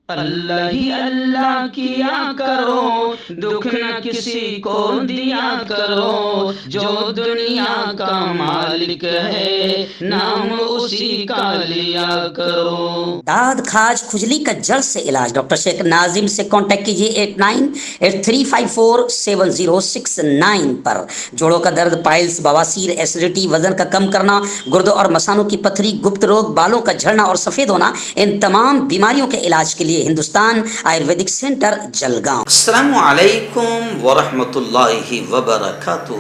اللہ ہی اللہ کیا کرو، دکھ نہ کسی کو دیا کرو، جو دنیا کا مالک ہے نام اسی کا لیا کرو۔ داد کھاج کھجلی کا جڑ سے علاج ڈاکٹر شیخ ناظم سے کانٹیکٹ کیجیے 8983547069 پر۔ جوڑوں کا درد، پائلس، بواسیر، ایسیڈیٹی، وزن کا کم کرنا، گردوں اور مثانوں کی پتھری، گپت روگ، بالوں کا جھڑنا اور سفید ہونا، ان تمام بیماریوں کے علاج کے لیے ہندوستان آیورویدک سینٹر جلگاؤں۔ السلام علیکم ورحمۃ اللہ وبرکاتہ۔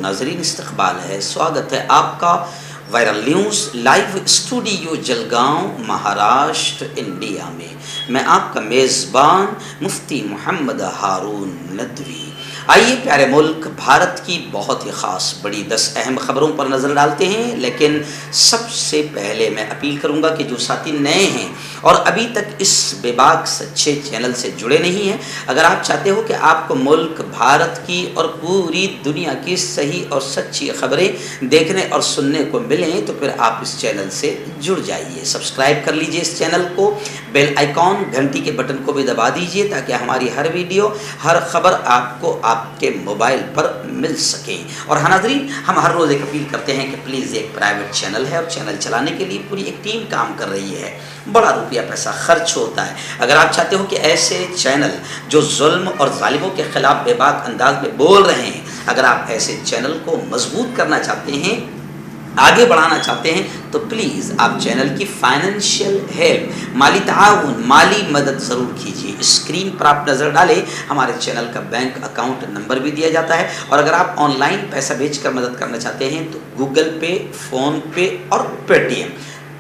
ناظرین استقبال ہے، سواگت ہے آپ کا viral news live studio Jalgaon Maharashtra India میں۔ میں آپ کا میزبان مفتی محمد ہارون ندوی۔ آئیے پیارے ملک بھارت کی بہت ہی خاص بڑی 10 اہم خبروں پر نظر ڈالتے ہیں، لیکن سب سے پہلے میں اپیل کروں گا کہ جو ساتھی نئے ہیں اور ابھی تک اس بے باک سچے چینل سے جڑے نہیں ہیں، اگر آپ چاہتے ہو کہ آپ کو ملک بھارت کی اور پوری دنیا کی صحیح اور سچی خبریں دیکھنے اور سننے کو ملیں تو پھر آپ اس چینل سے جڑ جائیے۔ سبسکرائب کر لیجئے اس چینل کو، بیل آئیکن گھنٹی کے بٹن کو بھی دبا دیجئے تاکہ ہماری ہر ویڈیو ہر خبر آپ کو آپ کے موبائل پر مل سکے۔ اور ناظرین، ہم ہر روز ایک اپیل کرتے ہیں کہ پلیز ایک پرائیویٹ چینل ہے اور چینل چلانے کے لیے پوری ایک ٹیم کام کر رہی ہے، بڑا روپیہ پیسہ خرچ ہوتا ہے۔ اگر آپ چاہتے ہو کہ ایسے چینل جو ظلم اور ظالموں کے خلاف بے باک انداز میں بول رہے ہیں، اگر آپ ایسے چینل کو مضبوط کرنا چاہتے ہیں، آگے بڑھانا چاہتے ہیں، تو پلیز آپ چینل کی فائنینشیل ہیلپ، مالی تعاون، مالی مدد ضرور کیجیے۔ اسکرین پر آپ نظر ڈالیں، ہمارے چینل کا بینک اکاؤنٹ نمبر بھی دیا جاتا ہے، اور اگر آپ آن لائن پیسہ بیچ کر مدد کرنا چاہتے ہیں تو گوگل پے، فون پے اور پے ٹی ایم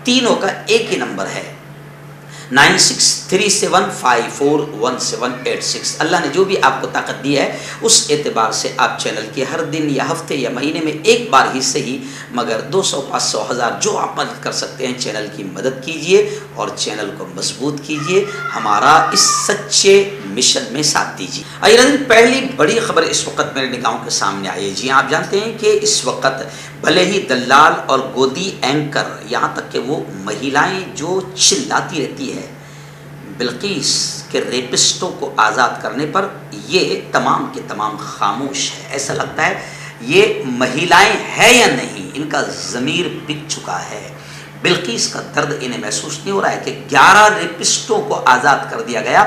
تینوں کا ایک ہی نمبر ہے، 9637541786۔ اللہ نے جو بھی آپ کو طاقت دی ہے اس اعتبار سے آپ چینل کی ہر دن یا ہفتے یا مہینے میں ایک بار ہی صحیح مگر 200، 500، 1000 جو آپ مدد کر سکتے ہیں چینل کی مدد کیجئے اور چینل کو مضبوط کیجئے، ہمارا اس سچے مشن میں ساتھ دیجئے۔ پہلی بڑی خبر اس وقت میرے نگاہوں کے سامنے آئی ہے۔ جی آپ جانتے ہیں کہ اس وقت بھلے ہی دلال اور گودی اینکر، یہاں تک کہ وہ مہیلائیں جو چلاتی رہتی ہے بلقیس کے ریپسٹوں کو آزاد کرنے پر، یہ تمام کے تمام خاموش ہے۔ ایسا لگتا ہے یہ مہیلائیں ہیں یا نہیں، ان کا ضمیر بک چکا ہے۔ بلقیس کا درد انہیں محسوس نہیں ہو رہا ہے کہ 11 ریپسٹوں کو آزاد کر دیا گیا،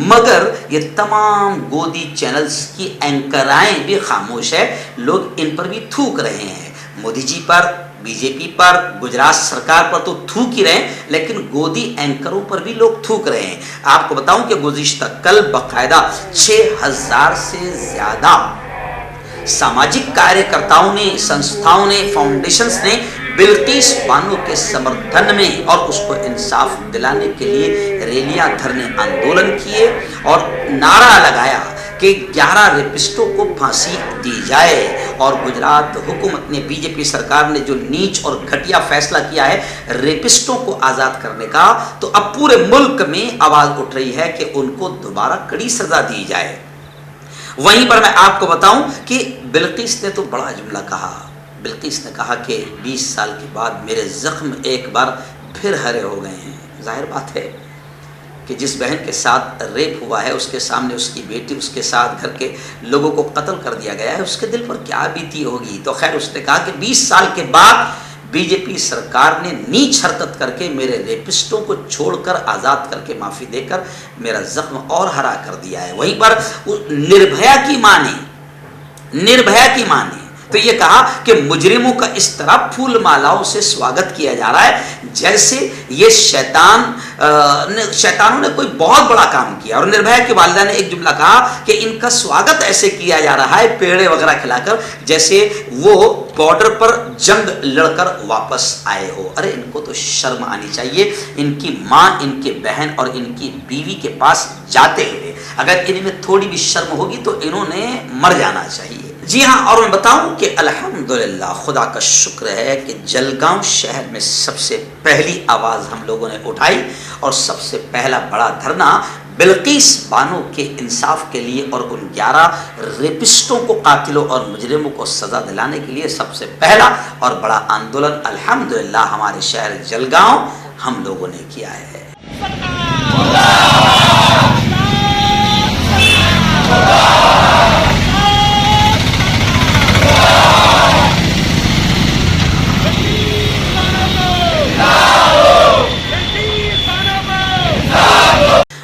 مگر یہ تمام گودی چینلز کی اینکرائیں بھی خاموش ہے۔ لوگ ان پر بھی تھوک رہے ہیں، مودی جی پر، بی جے پی پر، گجرات سرکار پر تو تھوک ہی رہے ہیں، لیکن گودی اینکروں پر بھی لوگ تھوک رہے ہیں۔ آپ کو بتاؤں کہ گزشتہ کل باقاعدہ 6000 سے زیادہ سماجک کاریہ کرتاؤں نے، سنستھاؤں نے، فاؤنڈیشنز نے بلقیس بانو کے سمرتھن میں اور اس کو انصاف دلانے کے لیے ریلیاں، دھرنے، آندولن کیے اور نعرہ لگایا کہ 11 ریپسٹوں کو پھانسی دی جائے۔ اور گجرات حکومت نے، بی جے پی سرکار نے جو نیچ اور گھٹیا فیصلہ کیا ہے ریپسٹوں کو آزاد کرنے کا، تو اب پورے ملک میں آواز اٹھ رہی ہے کہ ان کو دوبارہ کڑی سزا دی جائے۔ وہیں پر میں آپ کو بتاؤں کہ بلقیس نے تو بڑا جملہ کہا۔ بلقیس نے کہا کہ 20 سال کے بعد میرے زخم ایک بار پھر ہرے ہو گئے ہیں۔ ظاہر بات ہے کہ جس بہن کے ساتھ ریپ ہوا ہے، اس کے سامنے اس کی بیٹی، اس کے ساتھ گھر کے لوگوں کو قتل کر دیا گیا ہے، اس کے دل پر کیا بیتی ہوگی۔ تو خیر اس نے کہا کہ 20 سال کے بعد بی جے پی سرکار نے نیچ حرکت کر کے میرے ریپسٹوں کو چھوڑ کر، آزاد کر کے، معافی دے کر میرا زخم اور ہرا کر دیا ہے۔ وہیں پر نربھیا کی ماں نے تو یہ کہا کہ مجرموں کا اس طرح پھول مالاؤں سے سواگت کیا جا رہا ہے جیسے یہ شیطانوں نے کوئی بہت بڑا کام کیا۔ اور نربھیا کی والدہ نے ایک جملہ کہا کہ ان کا سواگت ایسے کیا جا رہا ہے پیڑے وغیرہ کھلا کر جیسے وہ بارڈر پر جنگ لڑ کر واپس آئے ہو۔ ارے ان کو تو شرم آنی چاہیے، ان کی ماں، ان کے بہن اور ان کی بیوی کے پاس جاتے ہوئے اگر ان میں تھوڑی بھی شرم ہوگی تو انہوں نے مر جانا چاہیے۔ جی ہاں، اور میں بتاؤں کہ الحمدللہ خدا کا شکر ہے کہ جلگاؤں شہر میں سب سے پہلی آواز ہم لوگوں نے اٹھائی اور سب سے پہلا بڑا دھرنا بلقیس بانو کے انصاف کے لیے اور ان 11 ریپسٹوں کو، قاتلوں اور مجرموں کو سزا دلانے کے لیے سب سے پہلا اور بڑا آندولن الحمدللہ ہمارے شہر جلگاؤں ہم لوگوں نے کیا ہے۔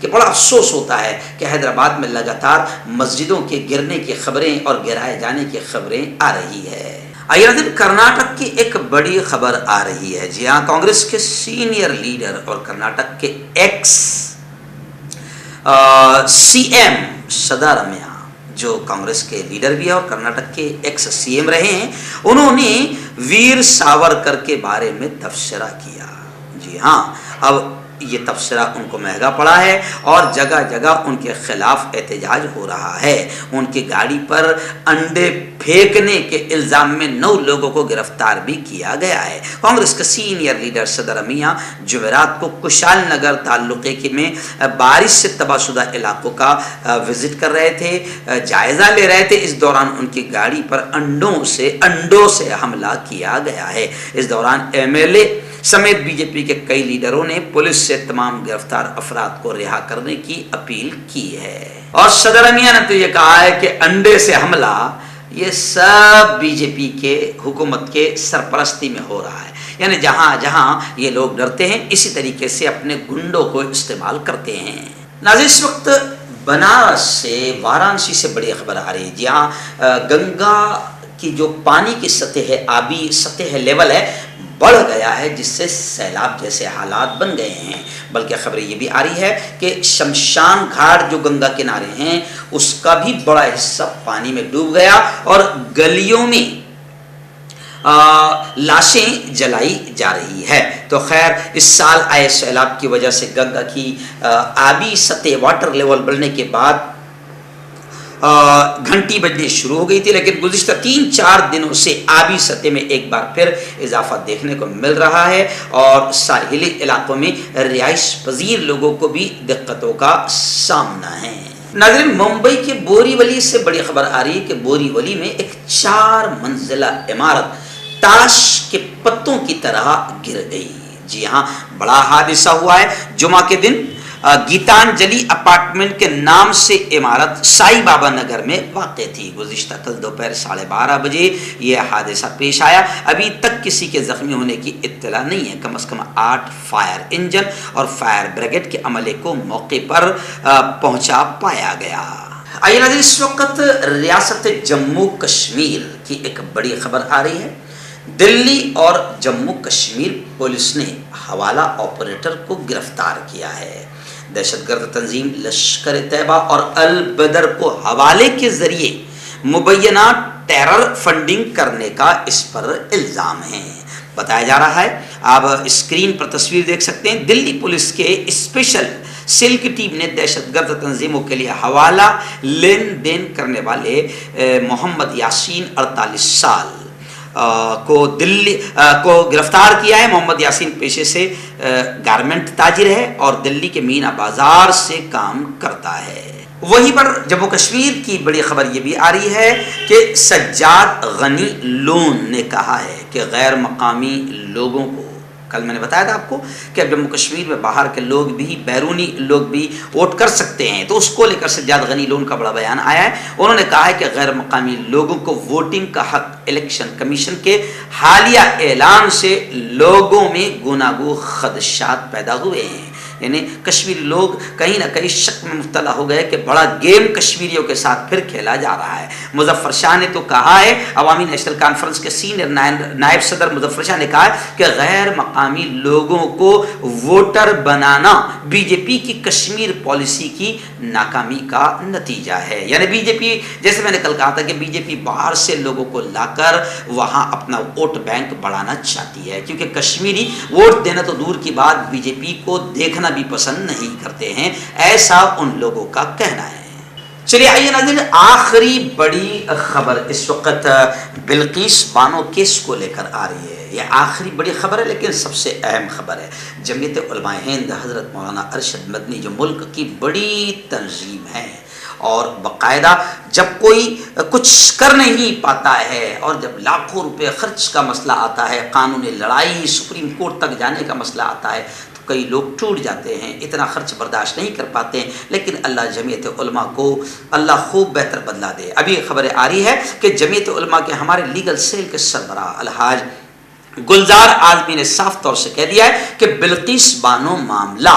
کہ بڑا افسوس ہوتا ہے کہ حیدرآباد میں لگاتار مسجدوں کے گرنے کی خبریں اور گرائے جانے کی خبریں آ رہی ہے۔ آئیے ناظرین، کرناٹک کی ایک بڑی خبر آ رہی ہے۔ جی ہاں، کانگریس کے سینئر لیڈر اور کرناٹک کے ایکس سی ایم سدارمیا، جو کانگریس کے لیڈر بھی ہیں اور کرناٹک کے ایکس سی ایم رہے ہیں، انہوں نے ویر ساورکر کے بارے میں تبصرہ کیا۔ جی ہاں، اب یہ تبصرہ ان کو مہنگا پڑا ہے اور جگہ جگہ ان کے خلاف احتجاج ہو رہا ہے۔ ان کی گاڑی پر انڈے پھینکنے کے الزام میں 9 لوگوں کو گرفتار بھی کیا گیا ہے۔ کانگریس کے سینئر لیڈر سدارمیا جمعرات کو کشال نگر تعلقے میں بارش سے تباہ شدہ علاقوں کا وزٹ کر رہے تھے، جائزہ لے رہے تھے۔ اس دوران ان کی گاڑی پر انڈوں سے حملہ کیا گیا ہے۔ اس دوران ایم ایل اے سمیت بی جے پی کے کئی لیڈروں نے پولیس سے تمام گرفتار افراد کو رہا کرنے کی اپیل کی ہے۔ اور سدارمیا نے تو یہ کہا ہے کہ انڈے سے حملہ یہ سب بی جے پی کے حکومت کے سرپرستی میں ہو رہا ہے، یعنی جہاں جہاں یہ لوگ ڈرتے ہیں اسی طریقے سے اپنے گنڈوں کو استعمال کرتے ہیں۔ ناظرین، اس وقت بنارس سے، وارانسی سے بڑی خبر آ رہی ہے۔ جہاں گنگا کی جو پانی کی سطح ہے، آبی سطح لیول ہے، بڑھ گیا ہے، جس سے سیلاب جیسے حالات بن گئے ہیں۔ بلکہ خبر یہ بھی آ رہی ہے کہ شمشان گھاٹ جو گنگا کنارے ہیں اس کا بھی بڑا حصہ پانی میں ڈوب گیا اور گلیوں میں لاشیں جلائی جا رہی ہے۔ تو خیر، اس سال آئے سیلاب کی وجہ سے گنگا کی آبی سطح، واٹر لیول بڑھنے کے بعد گھنٹی بجنے شروع ہو گئی تھی، لیکن گزشتہ 3-4 دنوں سے آبی سطح میں ایک بار پھر اضافہ دیکھنے کو مل رہا ہے اور ساحلی علاقوں میں رہائش پذیر لوگوں کو بھی دقتوں کا سامنا ہے۔ ناظرین، ممبئی کے بوری ولی سے بڑی خبر آ رہی ہے کہ بوری ولی میں ایک 4 منزلہ عمارت تاش کے پتوں کی طرح گر گئی۔ جی ہاں، بڑا حادثہ ہوا ہے۔ جمعہ کے دن گیتانجلی اپارٹمنٹ کے نام سے عمارت سائی بابا نگر میں واقع تھی۔ گزشتہ کل دوپہر 12:30 بجے یہ حادثہ پیش آیا۔ ابھی تک کسی کے زخمی ہونے کی اطلاع نہیں ہے۔ کم از کم 8 فائر انجن اور فائر بریگیڈ کے عملے کو موقع پر پہنچا پایا گیا۔ آئیے ناظرین، اس وقت ریاست جموں کشمیر کی ایک بڑی خبر آ رہی ہے۔ دلی اور جموں کشمیر پولیس نے حوالہ آپریٹر کو گرفتار کیا ہے۔ دہشت گرد تنظیم لشکر طیبہ اور البدر کو حوالے کے ذریعے مبینہ ٹیرر فنڈنگ کرنے کا اس پر الزام ہے۔ بتایا جا رہا ہے، آپ اسکرین پر تصویر دیکھ سکتے ہیں، دلی پولیس کے اسپیشل سیل کی ٹیم نے دہشت گرد تنظیموں کے لیے حوالہ لین دین کرنے والے محمد یاسین 48 سال کو گرفتار کیا ہے۔ محمد یاسین پیشے سے گارمنٹ تاجر ہے اور دلی کے مینا بازار سے کام کرتا ہے۔ وہیں پر جموں کشمیر کی بڑی خبر یہ بھی آ رہی ہے کہ سجاد غنی لون نے کہا ہے کہ غیر مقامی لوگوں کو، کل میں نے بتایا تھا آپ کو کہ اب جموں کشمیر میں باہر کے لوگ بھی، بیرونی لوگ بھی ووٹ کر سکتے ہیں، تو اس کو لے کر سجاد غنی لون کا بڑا بیان آیا ہے۔ انہوں نے کہا ہے کہ غیر مقامی لوگوں کو ووٹنگ کا حق الیکشن کمیشن کے حالیہ اعلان سے لوگوں میں گوناگو خدشات پیدا ہوئے ہیں، یعنی کشمیری لوگ کہیں نہ کہیں شک میں مبتلا ہو گئے کہ بڑا گیم کشمیریوں کے ساتھ پھر کھیلا جا رہا ہے۔ مظفر شاہ نے تو کہا ہے، عوامی نیشنل کانفرنس کے سینئر نائب صدر مظفر شاہ نے کہا ہے کہ غیر مقامی لوگوں کو ووٹر بنانا بی جے پی کی کشمیر پالیسی کی ناکامی کا نتیجہ ہے۔ یعنی بی جے پی، جیسے میں نے کل کہا تھا کہ بی جے پی باہر سے لوگوں کو لا کر وہاں اپنا ووٹ بینک بڑھانا چاہتی ہے، کیونکہ کشمیری ووٹ دینا تو دور کی بات، بی جے پی کو دیکھنا بھی پسند نہیں کرتے ہیں، ایسا ان لوگوں کا کہنا ہے۔ چلیے آئیے ناظرین، آخری بڑی خبر اس وقت بلقیس بانو کیس کو لے کر آ رہی ہے۔ یہ آخری بڑی خبر ہے لیکن سب سے اہم خبر ہے۔ جمعیت علماء ہند حضرت مولانا ارشد مدنی جو ملک کی بڑی تنظیم ہے اور باقاعدہ جب کوئی کچھ کر نہیں پاتا ہے اور جب لاکھوں روپے خرچ کا مسئلہ آتا ہے، قانونی لڑائی، سپریم کورٹ تک جانے کا مسئلہ آتا ہے، کئی لوگ ٹوٹ جاتے ہیں، اتنا خرچ برداشت نہیں کر پاتے ہیں، لیکن اللہ جمعیت علماء کو اللہ خوب بہتر بدلہ دے۔ ابھی خبریں آ رہی ہے کہ جمعیت علماء کے ہمارے لیگل سیل کے سربراہ الحاج گلزار اعظمی نے صاف طور سے کہہ دیا ہے کہ بلقیس بانو معاملہ